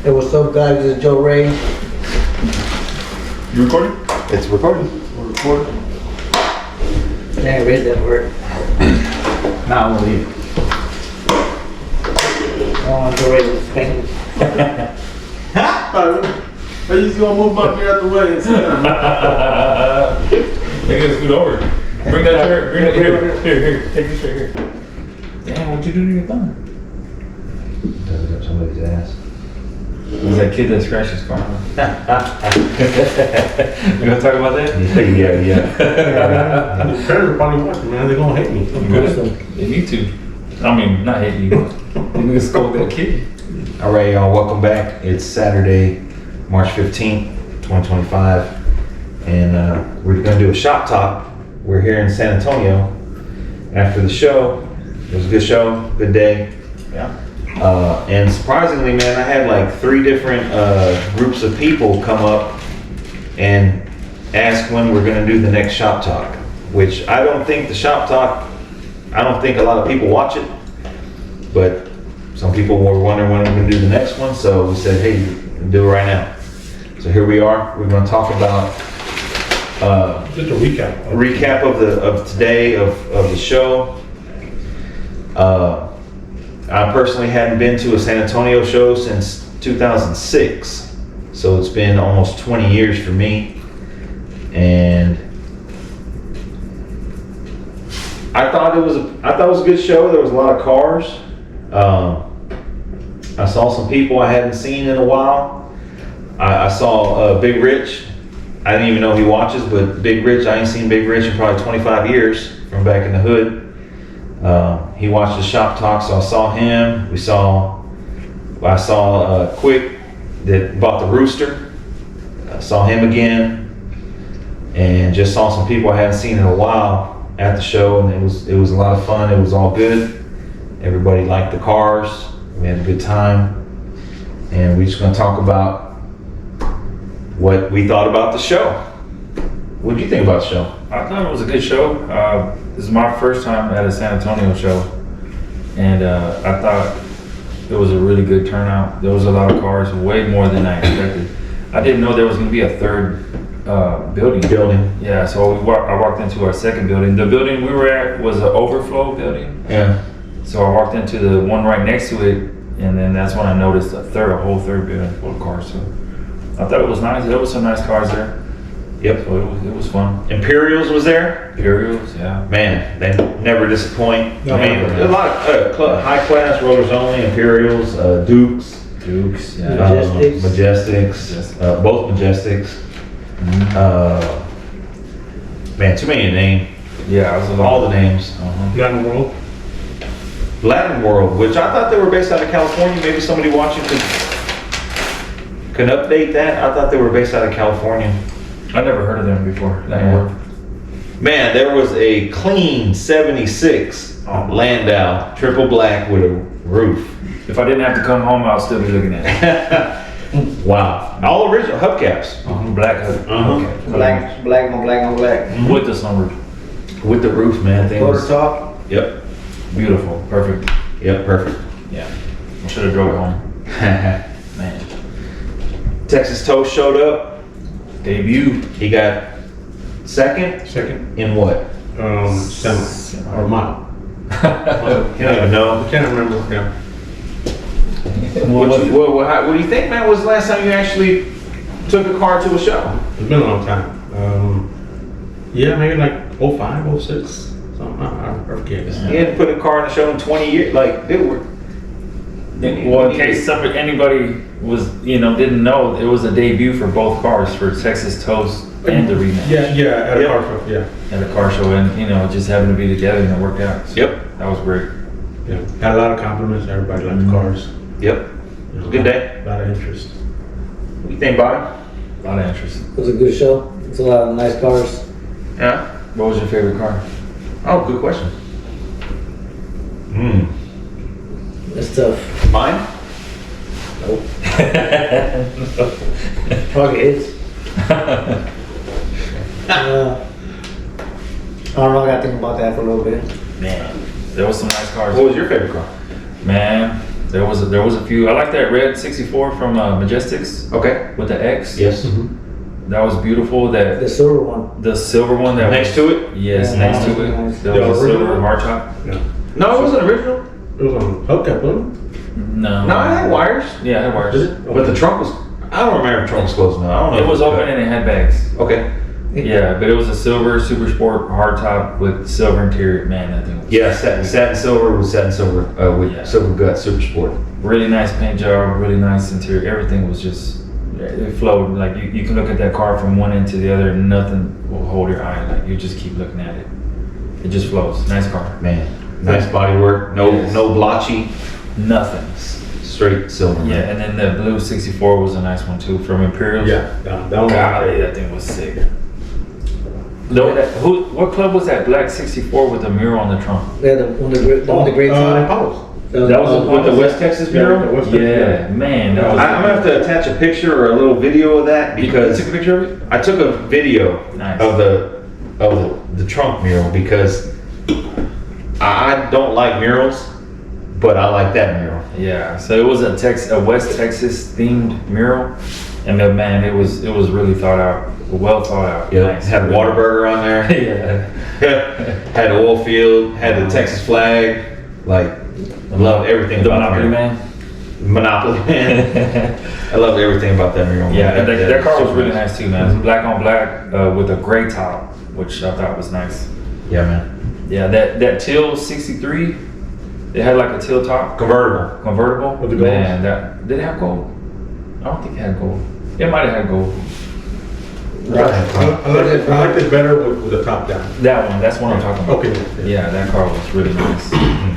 Hey, what's up, guys? This is Joe Ray. You recording? It's recording. We're recording. Dang, Ray, that word. Nah, I won't leave. Oh, Joe Ray was thinking. I used to go move my beer out the way and sit down. They can scoot over. Bring that chair. Bring it here. Take this chair here. Damn, what'd you do to your thumb? Dug up somebody's ass. It was that kid that scratched his car. You gonna talk about that? Yeah. The parents are probably watching, man. They're gonna hate me. Good. They need to. I mean, not hate you, but they need to scold that kid. All right, y'all. Welcome back. It's Saturday, March 15th, 2025, and we're gonna do a shop talk. We're here in San Antonio. After the show, it was a good show, good day. Yeah. And surprisingly, man, I had like 3 different groups of people come up and ask when we're gonna do the next shop talk. Which I don't think the shop talk. I don't think a lot of people watch it, but some people were wondering when we're gonna do the next one. So we said, hey, do it right now. So here we are. We're gonna talk about Just a recap. of today of the show. I personally hadn't been to a San Antonio show since 2006, so it's been almost 20 years for me. And I thought it was a good show. There was a lot of cars. I saw some people I hadn't seen in a while. I saw Big Rich. I didn't even know he watches, but Big Rich, I ain't seen Big Rich in probably 25 years from back in the hood. He watched the shop talk, so I saw him. I saw Quick that bought the Rooster. I saw him again, and just saw some people I hadn't seen in a while at the show, and it was a lot of fun. It was all good. Everybody liked the cars. We had a good time, and we're just gonna talk about what we thought about the show. What did you think about the show? I thought it was a good show. This is my first time at a San Antonio show, and I thought it was a really good turnout. There was a lot of cars, way more than I expected. I didn't know there was going to be a third building. Yeah, so I walked into our second building. The building we were at was an overflow building. Yeah. So I walked into the one right next to it, and then that's when I noticed a whole third building full of cars. So I thought it was nice. There was some nice cars there. Yep. So it was fun. Imperials was there. Imperials, yeah. Man, they never disappoint. No, I mean, never. a lot of high class rollers only. Imperials, Dukes, Yeah. Majestics, both Majestics. Man, too many to name. Yeah, it was a lot. All the names. Latin world. Latin World, which I thought they were based out of California. Maybe somebody watching could update that. I thought they were based out of California. I never heard of them before. Man, there was a clean 76 Landau, triple black with a roof. If I didn't have to come home, I'll still be looking at it. Wow. All original hubcaps. Black hood. Uh-huh. Black on black. With the sunroof. With the roof, man. Thing Quarter was, top. yep. Beautiful. Perfect. Yep, perfect. Yeah. I should have drove it home. Man. Texas Toast showed up. Debut. He got second Second. in what? Semi. Or mile. You don't even know. I can't remember. Yeah. What do you think, man, was the last time you actually took a car to a show? It's been a long time. Yeah, maybe like 05, 06. Something. I forget. He hadn't put a car in a show in 20 years. Like, they were. Well, in case anybody was, didn't know, it was a debut for both cars, for Texas Toast and the rematch. Yeah, at a Yep. car show. Yeah. At a car show, and it just happened to be together and it worked out. So Yep. that was great. Yeah. Had a lot of compliments. Everybody liked the cars. Yep. You know, Good day. A lot of interest. What do you think, Bobby? A lot of interest. It was a good show. It's a lot of nice cars. Yeah. What was your favorite car? Oh, good question. It's tough. Mine? Nope. Probably is. I don't know. I gotta think about that for a little bit. Man, there was some nice cars. What was your favorite car? Man, There was a few. I like that red 64 from Majestics Okay. with the X. Yes. That was beautiful. The That silver one. the silver one that Next to it? Yes, Yeah, next to nice, it. nice. There The was a silver original? hardtop. Yeah. No, it wasn't original. It was on hubcap, wasn't No. No, it had wires. Yeah, it had it? wires. Is it? But the trunk was, I don't remember if the trunk was closed now. I don't know. It was open and it had bags. Okay. Yeah, but it was a silver Super Sport hardtop with silver interior. Man, that thing was Yeah, satin silver with satin silver, with Yeah. silver gut, super sport. really nice paint job, really nice interior. Everything was just, it flowed. Like you can look at that car from one end to the other and nothing will hold your eye. Like you just keep looking at it. It just flows. Nice car. Man, nice bodywork. No, Yes. no blotchy, Nothing. straight silver. Yeah, and then the blue 64 was a nice one too from Imperials. Yeah, that one. Golly, that thing was sick. What club was that black 64 with the mural on the trunk? Yeah, the one the great top. Impalas. That was with the West Texas mural? Yeah, man, that was. I'm gonna have to attach a picture or a little video of that You because took a picture of it? I took a video Nice. of the trunk mural because I don't like murals, but I like that mural. Yeah, so it was a West Texas themed mural, and man, it was really thought out, well thought out. Yeah, Nice. had Whataburger on there. Yeah, Had an oil field, had the Texas flag, like I loved everything the about Monopoly the mural. Man. Monopoly Man. I loved everything about that mural. Yeah, and that car was super really nice too, man. It was black on black with a gray top, which I thought was nice. Yeah, man. Yeah, that teal 63, it had like a teal top convertible. With the gold? Man, that did it have gold? I don't think it had gold. It might have had gold. I like it better with the top down. That one, that's what I'm talking about. Okay. Yeah, that car was really nice.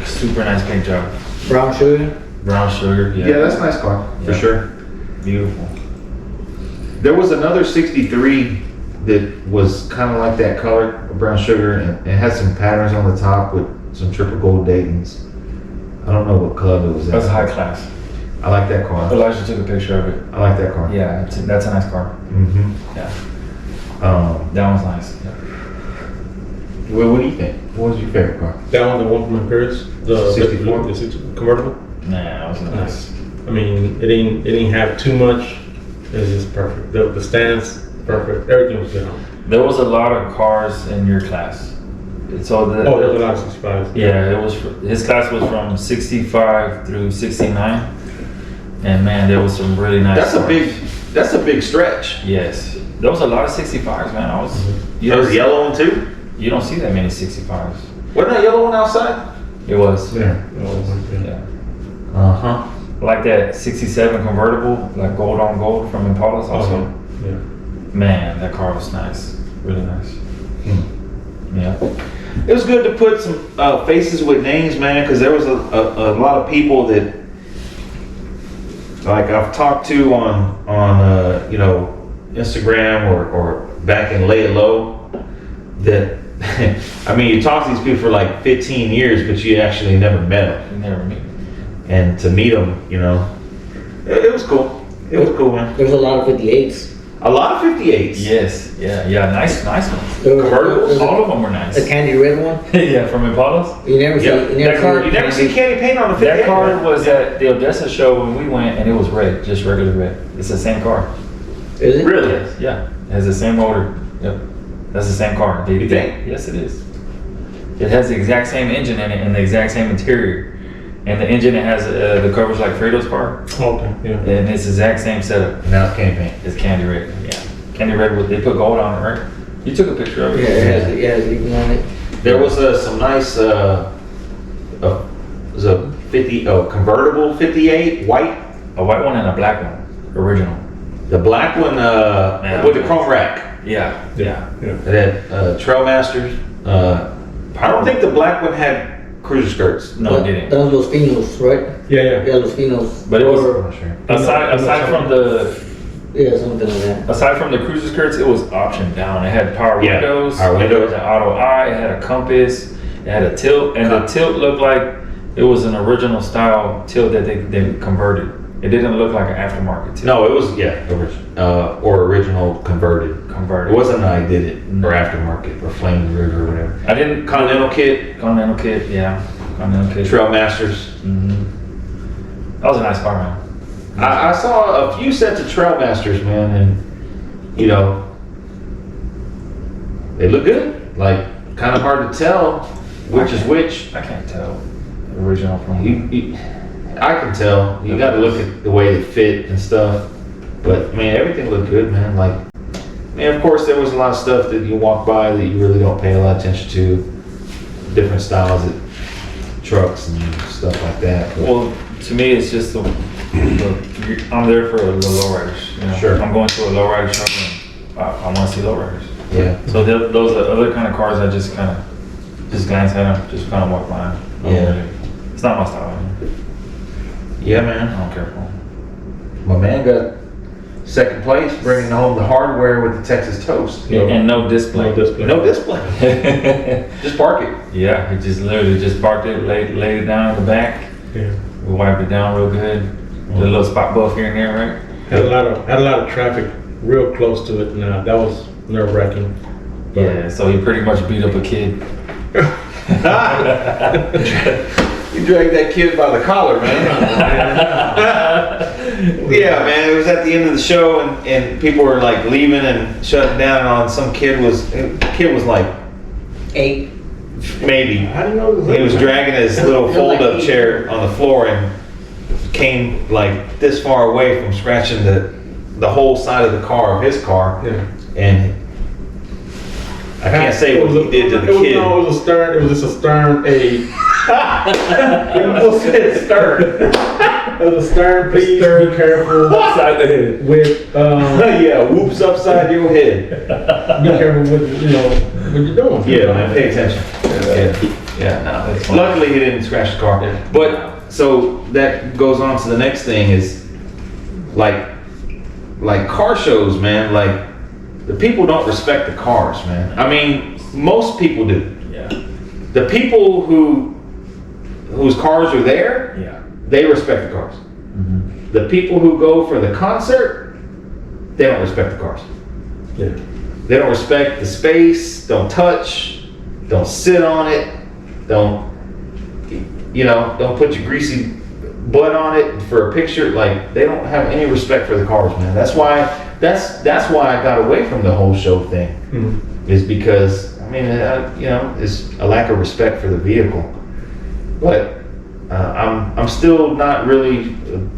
Super nice paint job. Brown sugar. Brown sugar. Yeah, Yeah, that's a nice car for Yeah. sure. beautiful. There was another 63 that was kind of like that color, brown sugar, and it had some patterns on the top with some triple gold Daytons. I don't know what club it was at. That's high class. I like that car. Elijah took a picture of it. I like that car. Yeah, that's a nice car. Mm-hmm. Yeah, That that one's nice. Yeah. Well, what do you think? What was your favorite car? That one, the one from Imperials, the 64? the convertible. Nah, that was nice. I mean, it didn't have too much. It was just perfect. The stance, perfect. Everything was good on it. There was a lot of cars in your class. So the Oh, there's a lot of 65s. yeah, it was his class was from 65 through 69, and man, there was some really nice. That's a big stretch. Yes, there was a lot of 65s, man. There was a yellow one too? You don't see that many 65s. Wasn't that yellow one outside? It was. Yeah. Yeah. Uh-huh. Like that 67 convertible, like gold on gold from Impalas also. Yeah. Man, that car was nice. Really nice. Yeah. It was good to put some faces with names, man, because there was a lot of people that, like I've talked to on Instagram or back in Lay It Low, that I mean, you talk to these people for like 15 years, but you actually never met them. You never meet. And to meet them, it was cool. It was cool, man. There was a lot of 58s. A lot of 58s. Yes. Yeah. Nice ones. There was- Convertibles? All of them were nice. The candy red one. Yeah, from Impalas. You never see. Yep. You never That car- see You never see candy paint on a 58. That car was at the Odessa show when we went, and it was red, just regular red. It's the same car. Is it? Really? Yes, yeah. It has the same motor. Yep. That's the same car. You think? Yes, it is. It has the exact same engine in it and the exact same interior. And the engine, it has the covers like Fredo's car. Okay. Yeah. And it's the exact same setup. Now it's candy paint. It's candy red. Yeah. Candy red, they put gold on it, right? You took a picture of it. Yeah, it has even on it. There was some nice, it was a convertible 58 white. A white one and a black one. Original. The black one with the chrome rack. Yeah. Yeah. It had Trailmasters. I don't think the black one had cruiser skirts. No, it didn't. That was Los Finos, right? Yeah. Yeah, Los Finos. But it was- I'm not sure. Aside from the Yeah, something like that. Aside from the cruiser skirts, it was optioned down. It had power Yeah, windows. power windows. It had auto eye. It had a compass. It had a tilt, and the tilt looked like it was an original style tilt that they converted. It didn't look like an aftermarket tilt. No, it was original converted. Converted. It wasn't I did it No. or aftermarket or flame rig or whatever. I didn't. Continental kit, Continental kit, yeah. Continental kit. Trailmasters. Mm-hmm. That was a nice car, man. I saw a few sets of Trailmasters, man, and you know, they look good. Like, kind of hard to tell which is which. I can't tell the original from. I can tell. You got to look at the way they fit and stuff. But man, everything looked good, man. Like, man, of course, there was a lot of stuff that you walk by that you really don't pay a lot of attention to. Different styles of trucks and stuff like that. But, Well, to me, it's just I'm there for the lowriders. You know? Sure. I'm going to a lowrider shop and I want to see lowriders. yeah. So those are other kind of cars I just kind of glance at them, just kind of walk by. Yeah. It's not my style. Yeah, I man. don't care for them. My man got second place, bringing home the hardware with the Texas Toast. And no display. No display. No display. Just park it. Yeah, he just literally just parked it, laid it down in the back. Yeah. We wiped it down real good. Did a little spot buff here and there, right? Had a lot of traffic real close to it. Now that was nerve wracking. Yeah, so he pretty much beat up a kid. You dragged that kid by the collar, man. Yeah, man. It was at the end of the show, and people were like leaving and shutting down. On some kid was like 8. maybe. I didn't know. He was dragging his little fold-up chair on the floor and came like this far away from scratching the whole side of the car of his car, Yeah. and I can't say what he did to the kid. No, it was a stern. It was just a stern. It was a stern. It was a stern. Please be careful. Upside the head. With Yeah, whoops upside your head. be careful with what you're doing. Yeah, man, pay attention. Yeah, no. That's fine. Luckily, he didn't crash the car. Yeah. But so that goes on to the next thing is like car shows, man. Like the people don't respect the cars, man. I mean, most people do. Yeah. The people whose cars are there, Yeah. they respect the cars. Mm-hmm. The people who go for the concert, they don't respect the cars. Yeah. They don't respect the space, don't touch, don't sit on it, don't put your greasy butt on it for a picture. Like, they don't have any respect for the cars, man. That's why I got away from the whole show thing, is because, I mean, it's a lack of respect for the vehicle. But I'm still not really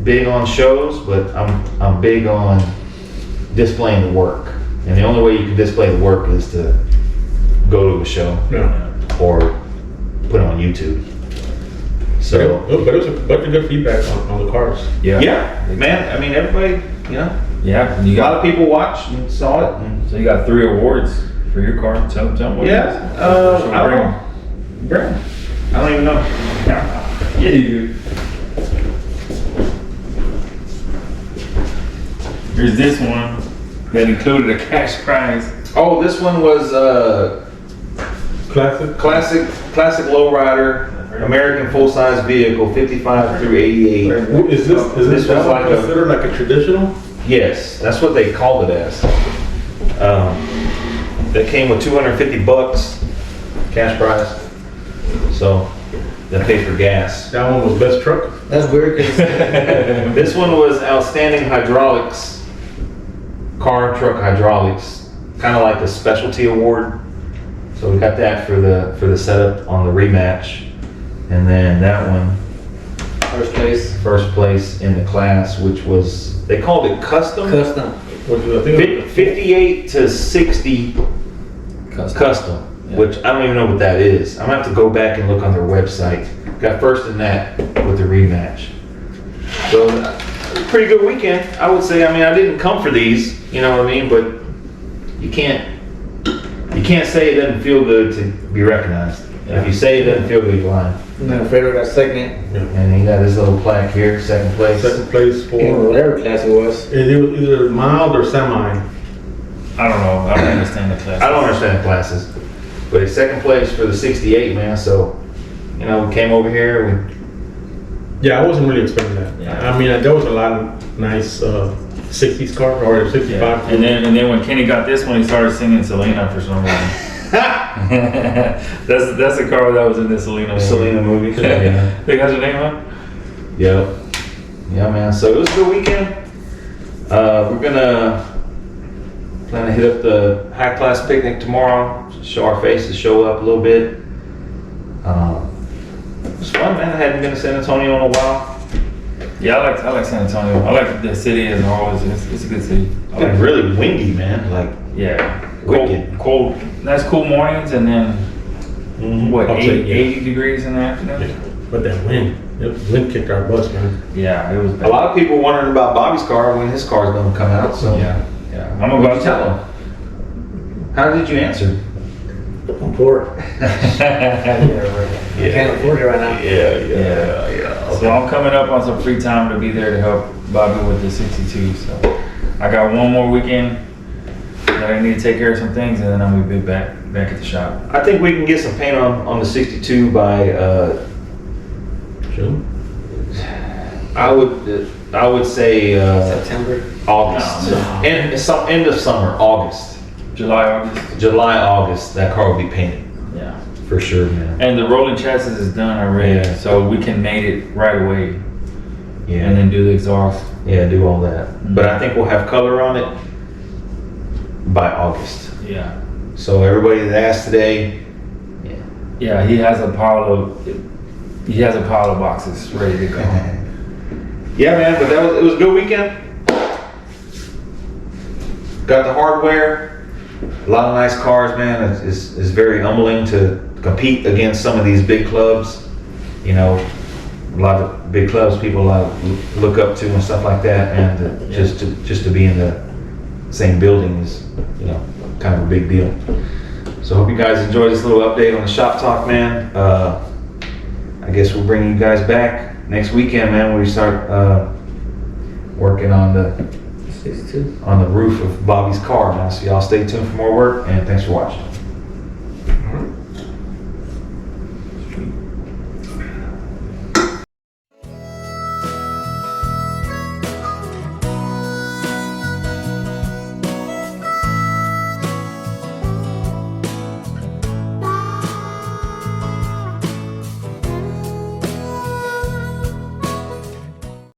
big on shows, but I'm big on displaying the work. And the only way you can display the work is to go to a show or put it on YouTube. So, but it was a bunch of good feedback on the cars. yeah, man. I mean, everybody, Yeah. And a you lot got of people watched and saw it. And, so you got 3 awards for your car. Tell them what it is. I don't Bring 'em. know. Bring 'em. I don't even know. Yeah, you do. Here's this one that included a cash prize. Oh, this one was Classic. classic lowrider, American full-size vehicle, 55 through 88. Is this This was like a- considered like a traditional? Yes, that's what they called it as. That came with $250 cash prize. So that paid for gas. That one was best truck. That's weird because This one was outstanding hydraulics, car and truck hydraulics, kind of like a specialty award. So we got that for the setup on the rematch, and then that one first place in the class, which was, they called it custom. custom. Which was, I think, 58 to 60 custom, which I don't even know what that is. I'm gonna have to go back and look on their website. Got first in that with the rematch. So pretty good weekend, I would say. I mean, I didn't come for these, you know what I mean? But you can't say it doesn't feel good to be recognized. If you say it doesn't feel good, you're lying. And then Federer got second And he got his little plaque here, second place. second place for in whatever class it was. it was either mild or semi. I don't know. I don't understand the class. I don't understand the classes, but he's second place for the 68, man. So, we came over here. Yeah, I wasn't really expecting that. Yeah. I mean, there was a lot of nice 60s cars or 65. Yeah. And then when Kenny got this one, he started singing Selena for some reason. That's the car that was in the Selena movie. Selena movie. Yeah. They got your name up? Yep. Yeah, man. So it was a good weekend. We're gonna plan to hit up the high class picnic tomorrow. Show our faces, show up a little bit. It was fun, man. I hadn't been to San Antonio in a while. Yeah, I like San Antonio. I like the city as a whole. It's a good city. It's been really windy, man. Like, Yeah. Wicked. Cold. Nice cool mornings, and then what? I'll take it. 80 degrees in the afternoon. But that wind kicked our butts, man. Yeah, it was bad. a lot of people wondering about Bobby's car when his car's gonna come out. So Yeah. I'm What'd about you tell him? How did you answer? I'm poor. Yeah, I can't afford it right now. Yeah. So I'm coming up on some free time to be there to help Bobby with the 62. So I got one more weekend that I need to take care of some things, and then I'm gonna be back at the shop. I think we can get some paint on the 62 by June? I would say September. August. No. End of summer, August. July, August. July, August, that car will be painted Yeah. for sure, man. And the rolling chassis is done already, Yeah. so we can mate it right away Yeah, and then do the exhaust. yeah, do all that. But I think we'll have color on it by August. Yeah. So everybody that asked today, Yeah, he has a pile of boxes ready to go. yeah, man. But it was a good weekend. Got the hardware. A lot of nice cars, man. It's very humbling to compete against some of these big clubs. You know, a lot of big clubs people look up to and stuff like that, and just to be in the same building is, you know, kind of a big deal. So hope you guys enjoyed this little update on the shop talk, man. I guess we'll bring you guys back next weekend, man, when we start working on the 62. roof of Bobby's car, man. So y'all stay tuned for more work, and thanks for watching.